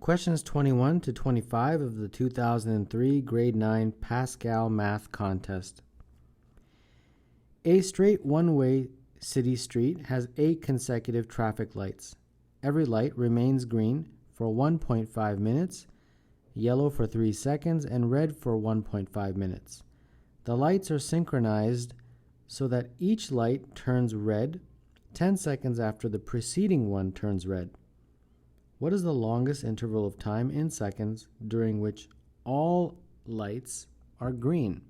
Questions 21 to 25 of the 2003 Grade 9 Pascal Math Contest. A straight one-way city street has 8 consecutive traffic lights. Every light remains green for 1.5 minutes, yellow for 3 seconds, and red for 1.5 minutes. The lights are synchronized so that each light turns red 10 seconds after the preceding one turns red. What is the longest interval of time in seconds during which all lights are green?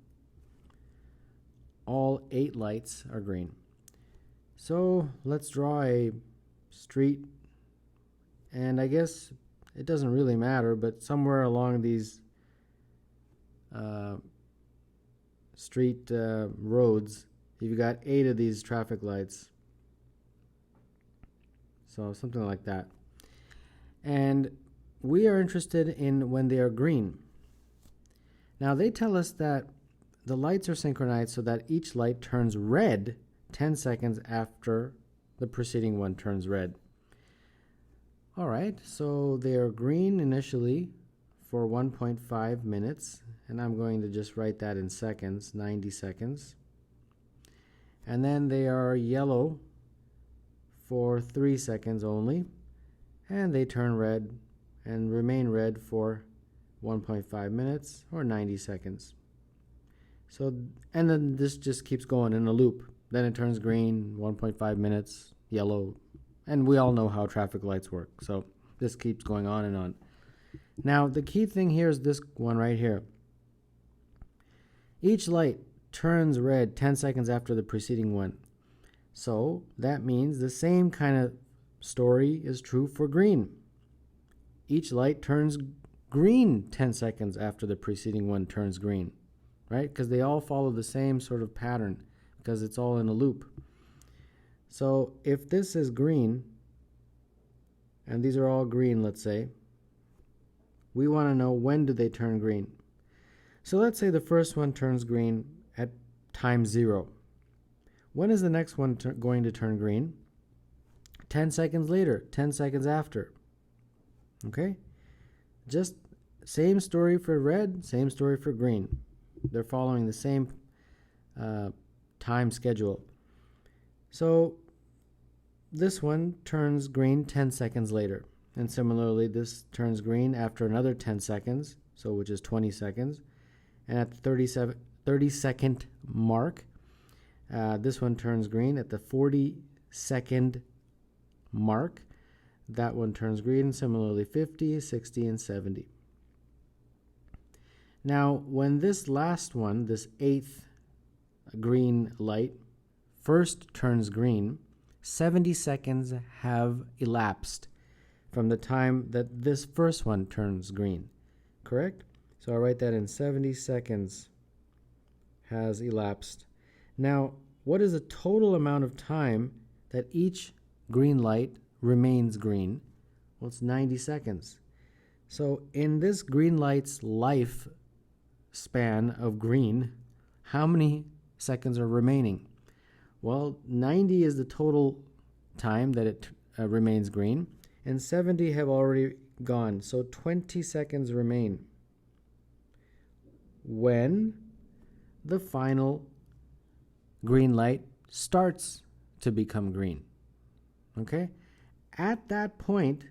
All 8 lights are green. So let's draw a street, and I guess it doesn't really matter, but somewhere along these street roads, you've got 8 of these traffic lights. So something like that. And we are interested in when they are green. Now they tell us that the lights are synchronized so that each light turns red 10 seconds after the preceding one turns red. All right, so they are green initially for 1.5 minutes, and I'm going to just write that in seconds, 90 seconds. And then they are yellow for 3 seconds only, and they turn red and remain red for 1.5 minutes or 90 seconds. So, and then this just keeps going in a loop. Then it turns green, 1.5 minutes, yellow, and we all know how traffic lights work. So this keeps going on and on. Now, the key thing here is this one right here. Each light turns red 10 seconds after the preceding one. So that means the same kind of story is true for green. Each light turns green 10 seconds after the preceding one turns green, right? Because they all follow the same sort of pattern because it's all in a loop. So if this is green, and these are all green, let's say, we want to know when do they turn green. So let's say the first one turns green at time 0. When is the next one going to turn green? 10 seconds later, 10 seconds after. Okay? Just same story for red, same story for green. They're following the same time schedule. So this one turns green 10 seconds later. And similarly, this turns green after another 10 seconds, so which is 20 seconds. And at the 30-second mark, this one turns green at the 40-second mark. That one turns green, similarly 50, 60, and 70. Now, when this last one, this 8th green light, first turns green, 70 seconds have elapsed from the time that this first one turns green, correct? So I'll write that in 70 seconds has elapsed. Now, what is the total amount of time that each green light remains green? Well, it's 90 seconds. So in this green light's life span of green, how many seconds are remaining? Well, 90 is the total time that it remains green, and 70 have already gone, so 20 seconds remain when the final green light starts to become green. Okay? At that point,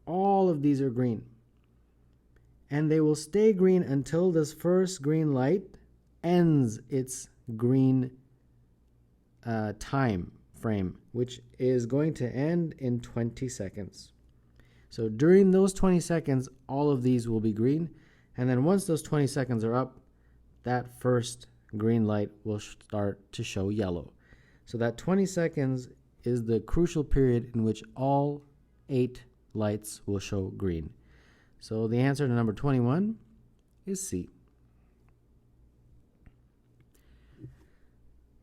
all of these are green. And they will stay green until this first green light ends its green time frame, which is going to end in 20 seconds. So during those 20 seconds, all of these will be green. And then once those 20 seconds are up, that first green light will start to show yellow. So that 20 seconds is the crucial period in which all 8 lights will show green. So the answer to number 21 is C.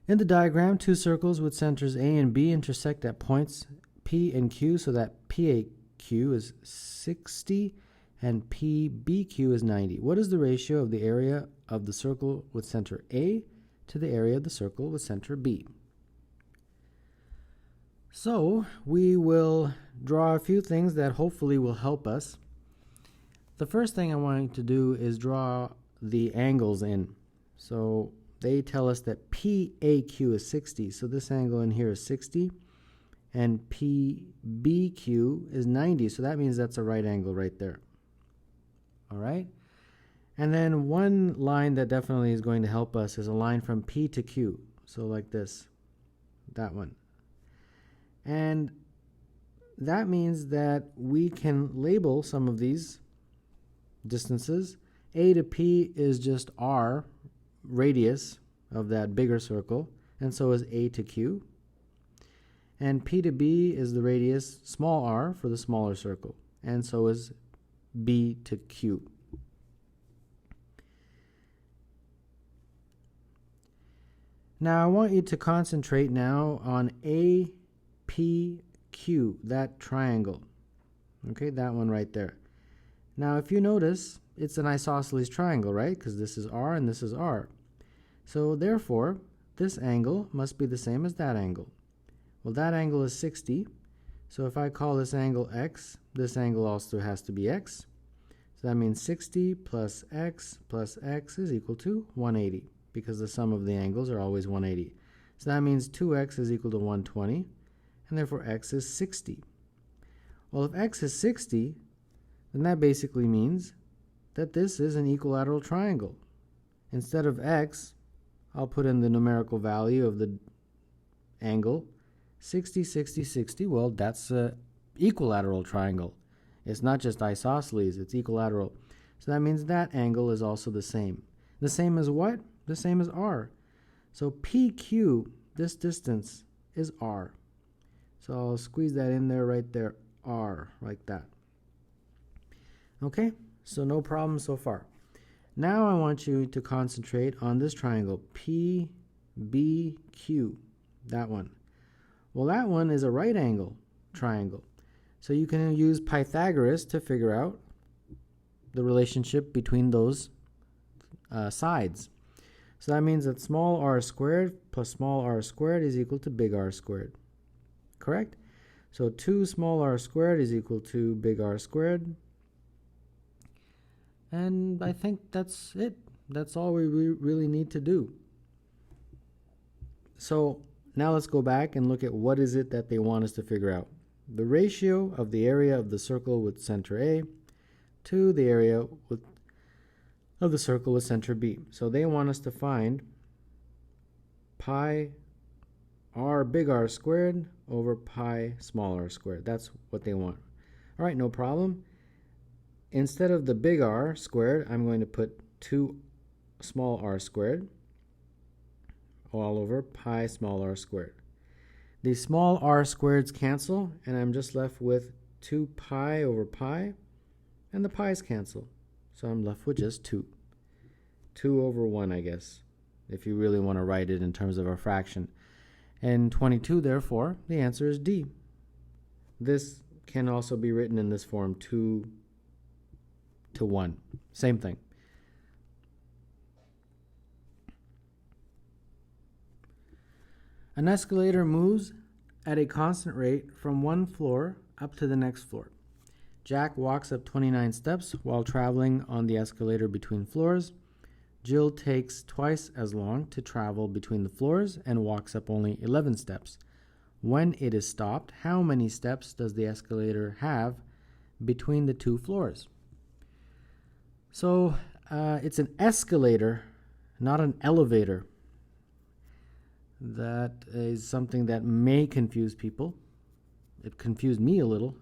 In the diagram, 2 circles with centers A and B intersect at points P and Q, so that PAQ is 60 and PBQ is 90. What is the ratio of the area of the circle with center A to the area of the circle with center B? So we will draw a few things that hopefully will help us. the first thing I want you to do is draw the angles in. So they tell us that PAQ is 60. So this angle in here is 60. And PBQ is 90. So that means that's a right angle right there. All right? And then one line that definitely is going to help us is a line from P to Q. So like this. That one. And that means that we can label some of these distances. A to P is just R, radius of that bigger circle, and so is A to Q. And P to B is the radius, small r, for the smaller circle, and so is B to Q. Now I want you to concentrate now on APQ, that triangle. Okay, that one right there. Now if you notice, it's an isosceles triangle, right? Because this is R and this is R. So therefore, this angle must be the same as that angle. Well, that angle is 60. So if I call this angle X, this angle also has to be X. So that means 60 plus X is equal to 180, because the sum of the angles are always 180. So that means 2x is equal to 120, and therefore x is 60. Well, if x is 60, then that basically means that this is an equilateral triangle. Instead of x, I'll put in the numerical value of the angle, 60, 60, 60. Well, that's an equilateral triangle. It's not just isosceles, it's equilateral. So that means that angle is also the same. The same as what? The same as r. So PQ, this distance, is r. So I'll squeeze that in there right there, r, like that. Okay, so no problem so far. Now I want you to concentrate on this triangle, PBQ, that one. Well, that one is a right angle triangle. So you can use Pythagoras to figure out the relationship between those sides. So that means that small r squared plus small r squared is equal to big R squared. Correct? So 2 small r squared is equal to big R squared. And I think that's it. That's all we really need to do. So now let's go back and look at what is it that they want us to figure out. The ratio of the area of the circle with center A to the area of the circle with center B. So they want us to find pi r big R squared over pi small r squared. That's what they want. All right, no problem. Instead of the big R squared, I'm going to put 2 small r squared all over pi small r squared. The small r squareds cancel, and I'm just left with 2 pi over pi, and the pi's cancel. So I'm left with just 2. 2 over 1, I guess, if you really want to write it in terms of a fraction. And 22, therefore, the answer is D. This can also be written in this form, 2 to 1. Same thing. An escalator moves at a constant rate from one floor up to the next floor. Jack walks up 29 steps while traveling on the escalator between floors. Jill takes twice as long to travel between the floors and walks up only 11 steps. When it is stopped, how many steps does the escalator have between the 2 floors? So it's an escalator, not an elevator. That is something that may confuse people. It confused me a little,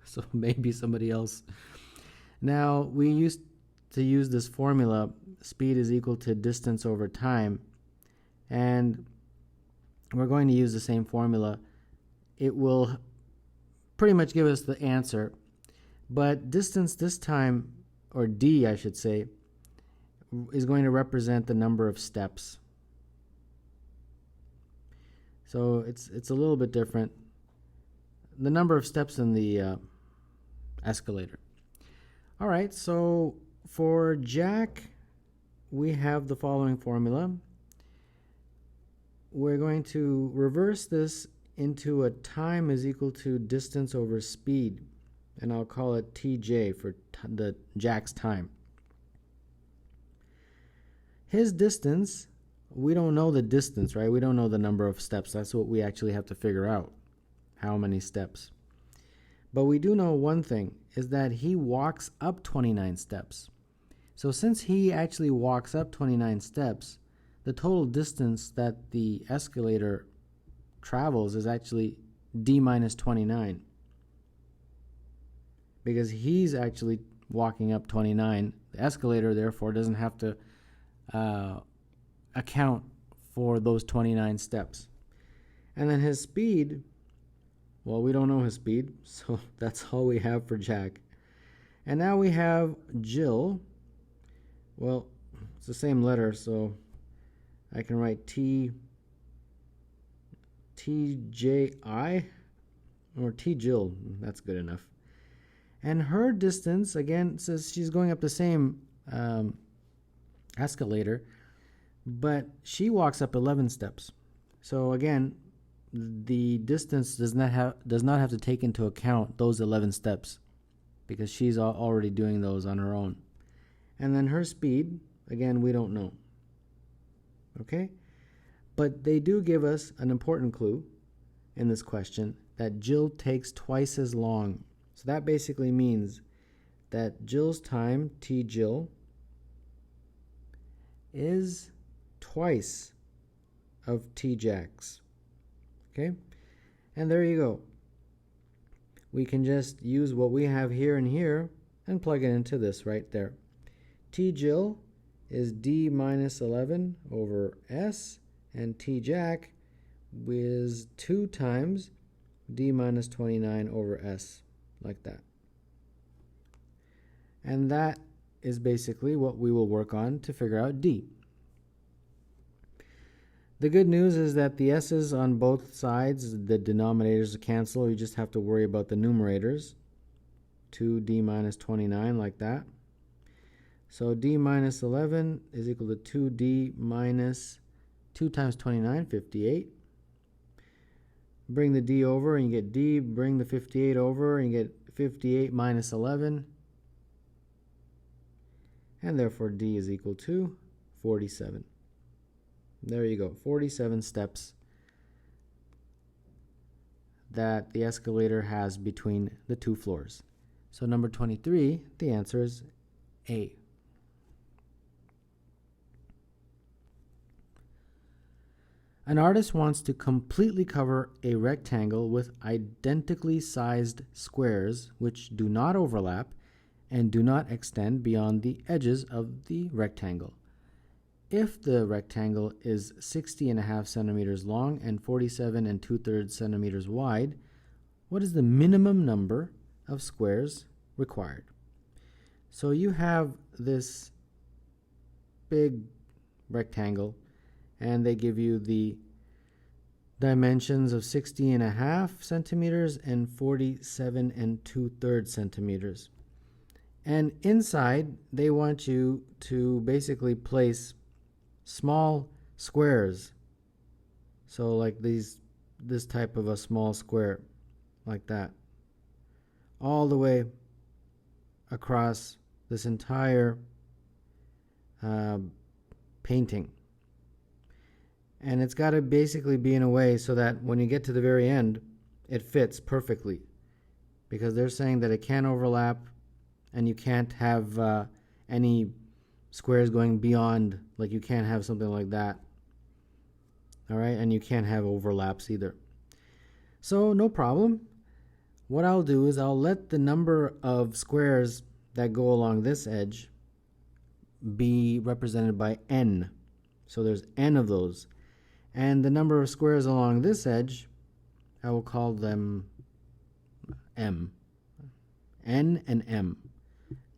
so maybe somebody else. Now, we used to use this formula, speed is equal to distance over time, and we're going to use the same formula. It will pretty much give us the answer, but distance this time, or D I should say, is going to represent the number of steps. So it's a little bit different. The number of steps in the escalator. All right, so for Jack, we have the following formula. We're going to reverse this into a time is equal to distance over speed. and I'll call it TJ for the Jack's time. His distance, we don't know the distance, right? We don't know the number of steps. That's what we actually have to figure out, how many steps. But we do know one thing, is that he walks up 29 steps. So since he actually walks up 29 steps, the total distance that the escalator travels is actually d minus 29. Because he's actually walking up 29. The escalator, therefore, doesn't have to account for those 29 steps. And then his speed, well, we don't know his speed, so that's all we have for Jack. And now we have Jill. Well, it's the same letter, so I can write TJI or T Jill. That's good enough. And her distance, again, says she's going up the same escalator, but she walks up 11 steps. So again, the distance does not have to take into account those 11 steps because she's already doing those on her own. And then her speed, again, we don't know. Okay? But they do give us an important clue in this question that Jill takes twice as long. So that basically means that Jill's time, T Jill, is twice of T Jack's. Okay? And there you go. We can just use what we have here and here and plug it into this right there. T Jill is D minus 11 over S, and T Jack is 2 times D minus 29 over S, like that. And that is basically what we will work on to figure out D. The good news is that the S's on both sides, the denominators cancel. You just have to worry about the numerators. 2D minus 29, like that. So D minus 11 is equal to 2D minus 2 times 29, 58. Bring the D over and you get D. Bring the 58 over and you get 58 minus 11. And therefore D is equal to 47. There you go, 47 steps that the escalator has between the 2 floors. So number 23, the answer is A. An artist wants to completely cover a rectangle with identically sized squares which do not overlap and do not extend beyond the edges of the rectangle. If the rectangle is 60.5 centimeters long and 47 2/3 centimeters wide, what is the minimum number of squares required? So you have this big rectangle and they give you the dimensions of 60.5 centimeters and 47 2/3 centimeters. And inside, they want you to basically place small squares. So like this type of a small square, like that, all the way across this entire painting. And it's got to basically be in a way so that when you get to the very end, it fits perfectly. Because they're saying that it can't overlap and you can't have any squares going beyond, like you can't have something like that. All right, and you can't have overlaps either. So no problem. What I'll do is I'll let the number of squares that go along this edge be represented by n. So there's n of those. And the number of squares along this edge, I will call them m. N and m.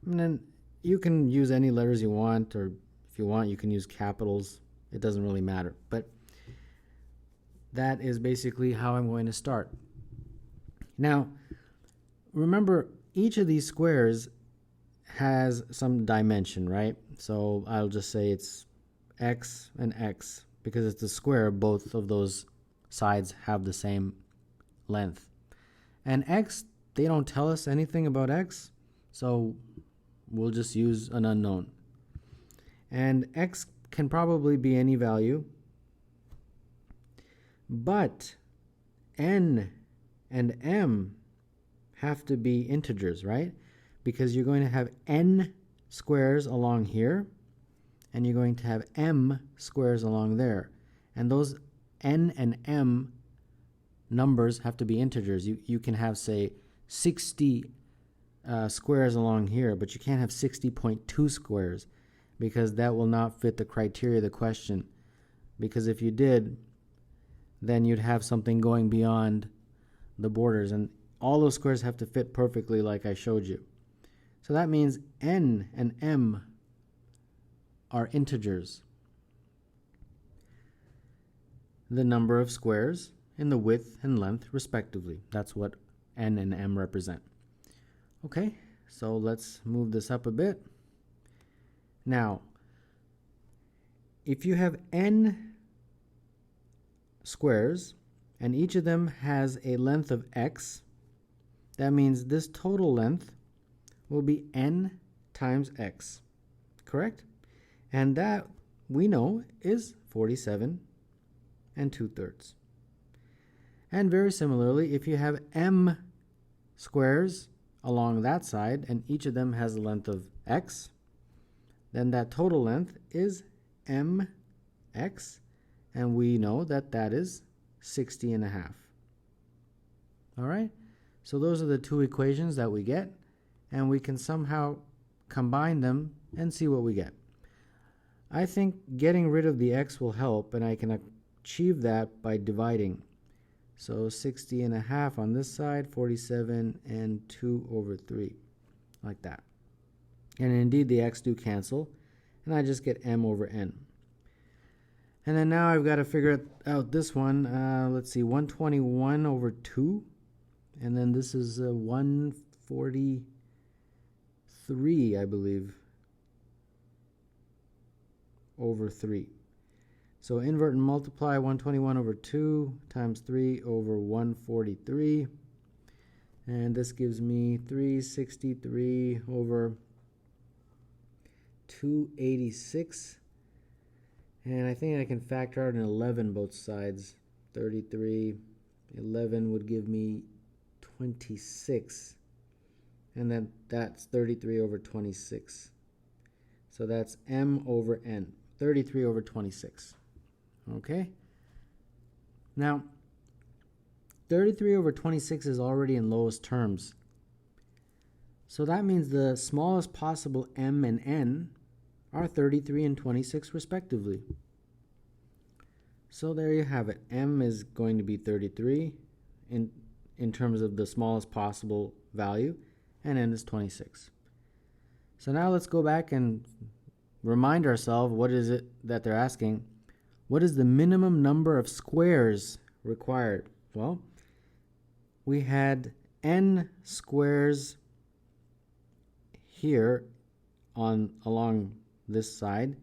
And then you can use any letters you want, or if you want, you can use capitals. It doesn't really matter. But that is basically how I'm going to start. Now, remember, each of these squares has some dimension, right? So I'll just say it's x and x. Because it's a square, both of those sides have the same length. And x they don't tell us anything about x, so we'll just use an unknown. And x can probably be any value, but n and m have to be integers, right? Because you're going to have n squares along here, and you're going to have m squares along there. And those n and m numbers have to be integers. You can have, say, 60 squares along here, but you can't have 60.2 squares, because that will not fit the criteria of the question. Because if you did, then you'd have something going beyond the borders, and all those squares have to fit perfectly like I showed you. So that means n and m are integers. The number of squares in the width and length respectively. That's what n and m represent. Okay, so let's move this up a bit. Now, if you have n squares and each of them has a length of x, that means this total length will be n times x, correct? And that, we know, is 47 2/3. And very similarly, if you have m squares along that side and each of them has a length of x, then that total length is mx, and we know that that is 60.5. All right, so those are the two equations that we get, and we can somehow combine them and see what we get. I think getting rid of the x will help, and I can achieve that by dividing. So 60.5 on this side, 47 and 2/3, like that. And indeed the x do cancel, and I just get m over n. And then now I've got to figure out this one. Let's see, 121/2, and then this is 143, I believe, over 3. So invert and multiply 121/2 times 3 over 143. And this gives me 363 over 286. And I think I can factor out an 11 both sides. 33, 11 would give me 26. And then that's 33 over 26. So that's m over n, 33 over 26. Okay? Now, 33 over 26 is already in lowest terms. So that means the smallest possible m and n are 33 and 26 respectively. So there you have it. M is going to be 33 in terms of the smallest possible value, and n is 26. So now let's go back and remind ourselves, what is it that they're asking? What is the minimum number of squares required? Well, we had n squares here along this side,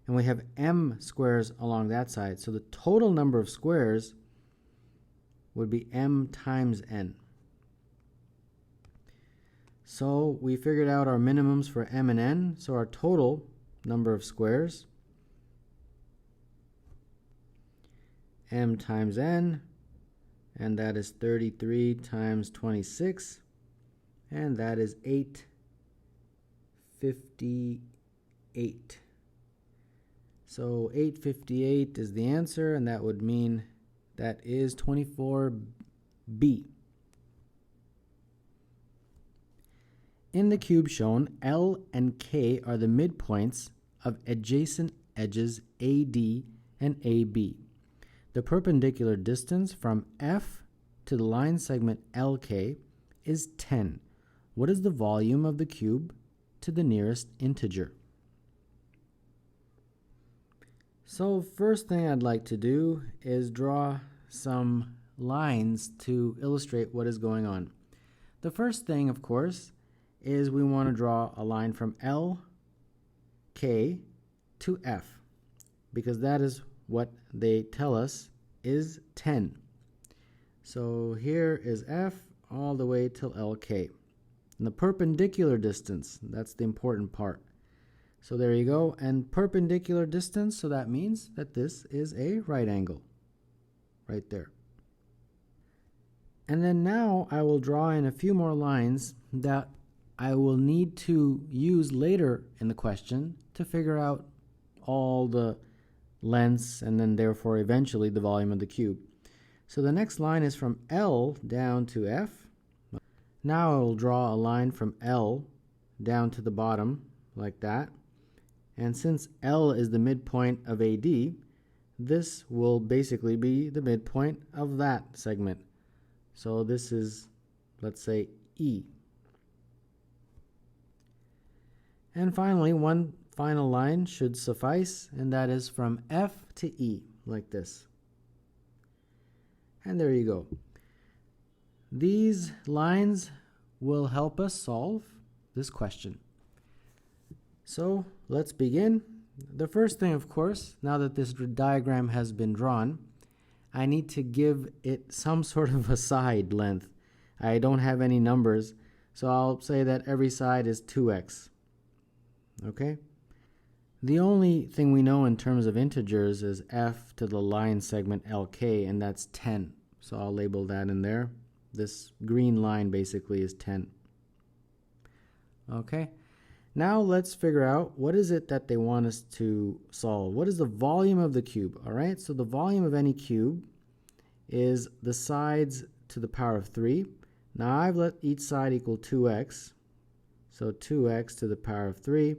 and we have m squares along that side. So the total number of squares would be m times n. So we figured out our minimums for m and n. So our total number of squares, m times n, and that is 33 times 26, and that is 858. So 858 is the answer, and that would mean that is 24B. In the cube shown, L and K are the midpoints of adjacent edges AD and AB. The perpendicular distance from F to the line segment LK is 10. What is the volume of the cube to the nearest integer? So first thing I'd like to do is draw some lines to illustrate what is going on. The first thing, of course, is we want to draw a line from LK to F, because that is what they tell us is 10. So here is F all the way till LK. And the perpendicular distance, that's the important part. So there you go, and perpendicular distance, so that means that this is a right angle, right there. And then now I will draw in a few more lines that I will need to use later in the question to figure out all the lengths and then therefore eventually the volume of the cube. So the next line is from L down to F. Now I will draw a line from L down to the bottom like that. And since L is the midpoint of AD, this will basically be the midpoint of that segment. So this is, let's say, E. And finally, one final line should suffice, and that is from F to E, like this. And there you go. These lines will help us solve this question. So let's begin. The first thing, of course, now that this diagram has been drawn, I need to give it some sort of a side length. I don't have any numbers, so I'll say that every side is 2x. Okay? The only thing we know in terms of integers is f to the line segment LK, and that's 10. So I'll label that in there. This green line basically is 10. Okay? Now let's figure out what is it that they want us to solve. What is the volume of the cube? All right, so the volume of any cube is the sides to the power of 3. Now I've let each side equal 2x. So 2x to the power of 3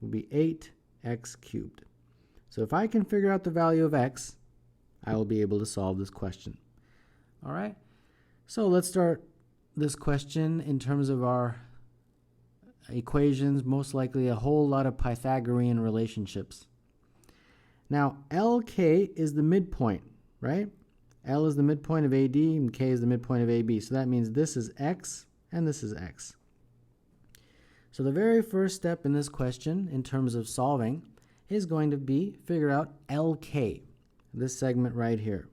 will be 8x cubed. So if I can figure out the value of x, I will be able to solve this question. All right, so let's start this question in terms of our equations, most likely a whole lot of Pythagorean relationships. Now, LK is the midpoint, right? L is the midpoint of AD and K is the midpoint of AB. So that means this is X and this is X. So the very first step in this question in terms of solving is going to be figure out LK, this segment right here.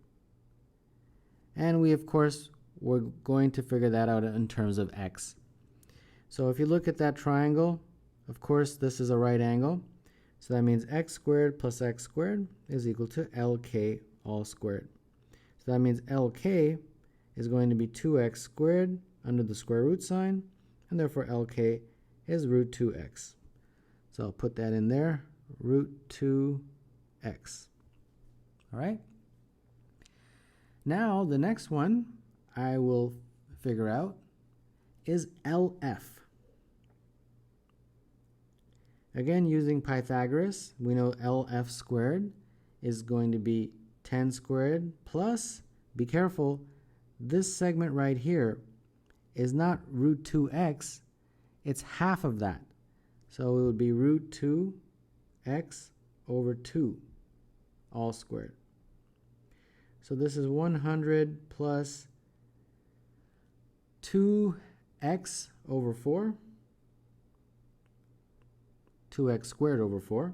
And we, of course, we're going to figure that out in terms of X. So if you look at that triangle, of course, this is a right angle. So that means x squared plus x squared is equal to LK all squared. So that means LK is going to be 2x squared under the square root sign, and therefore LK is root 2x. So I'll put that in there, root 2x. All right? Now the next one I will figure out is LF. Again, using Pythagoras, we know LF squared is going to be 10 squared plus, be careful, this segment right here is not root 2x, it's half of that. So it would be root 2x over 2, all squared. So this is 100 plus 2x over 4, 2x squared over 4.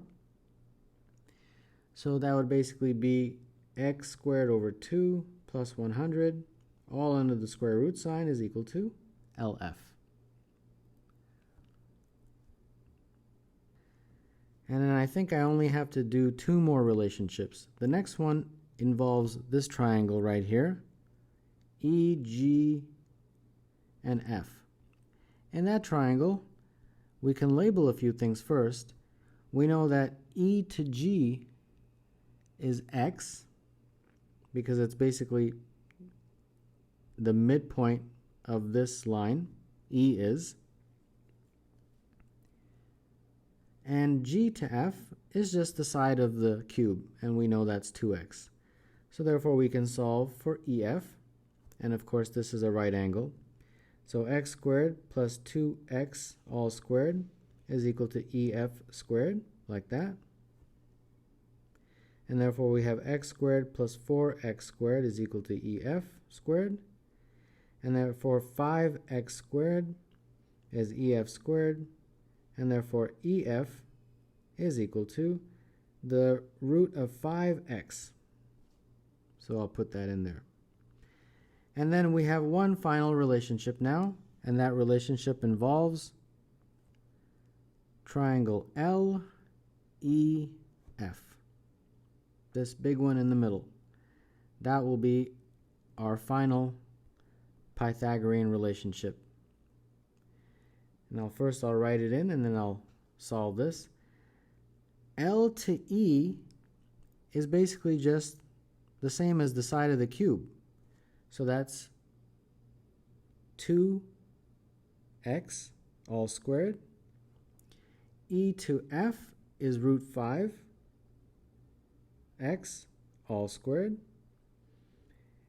So that would basically be x squared over 2 plus 100, all under the square root sign, is equal to LF. And then I think I only have to do two more relationships. The next one involves this triangle right here, E, G, and F. In that triangle, we can label a few things first. We know that E to G is X, because it's basically the midpoint of this line, E is. And G to F is just the side of the cube, and we know that's 2x. So therefore we can solve for EF, and of course this is a right angle. So x squared plus 2x all squared is equal to EF squared, like that. And therefore we have x squared plus 4x squared is equal to EF squared. And therefore 5x squared is EF squared. And therefore EF is equal to the root of 5x. So I'll put that in there. And then we have one final relationship now, and that relationship involves triangle LEF, this big one in the middle. That will be our final Pythagorean relationship. Now first I'll write it in and then I'll solve this. L to E is basically just the same as the side of the cube. So that's 2x all squared. E to F is root 5x all squared.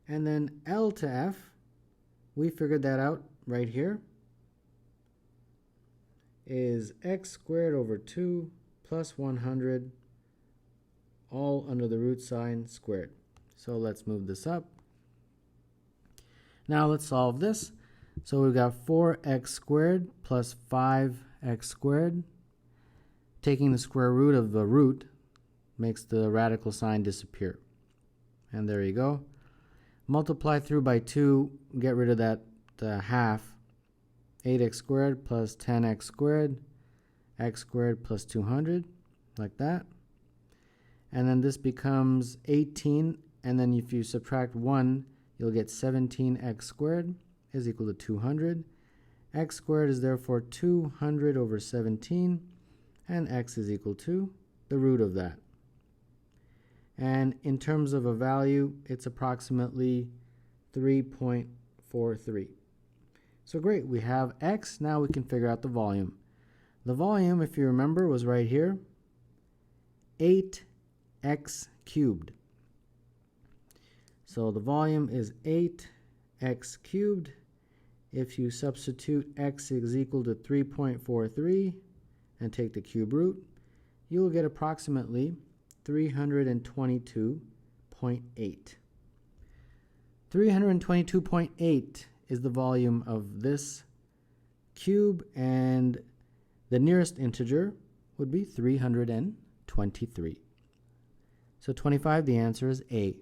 And then L to F, we figured that out right here, is x squared over 2 plus 100 all under the root sign squared. So let's move this up. Now let's solve this. So we've got 4x squared plus 5x squared. Taking the square root of the root makes the radical sign disappear. And there you go. Multiply through by 2, get rid of that half. 8x squared plus 10x squared, x squared plus 200, like that. And then this becomes 18, and then if you subtract 1, you'll get 17x squared is equal to 200. X squared is therefore 200 over 17, and x is equal to the root of that. And in terms of a value, it's approximately 3.43. So great, we have x. Now we can figure out the volume. The volume, if you remember, was right here, 8x cubed. So the volume is 8x cubed. If you substitute x is equal to 3.43 and take the cube root, you will get approximately 322.8. 322.8 is the volume of this cube, and the nearest integer would be 323. So 25, the answer is A.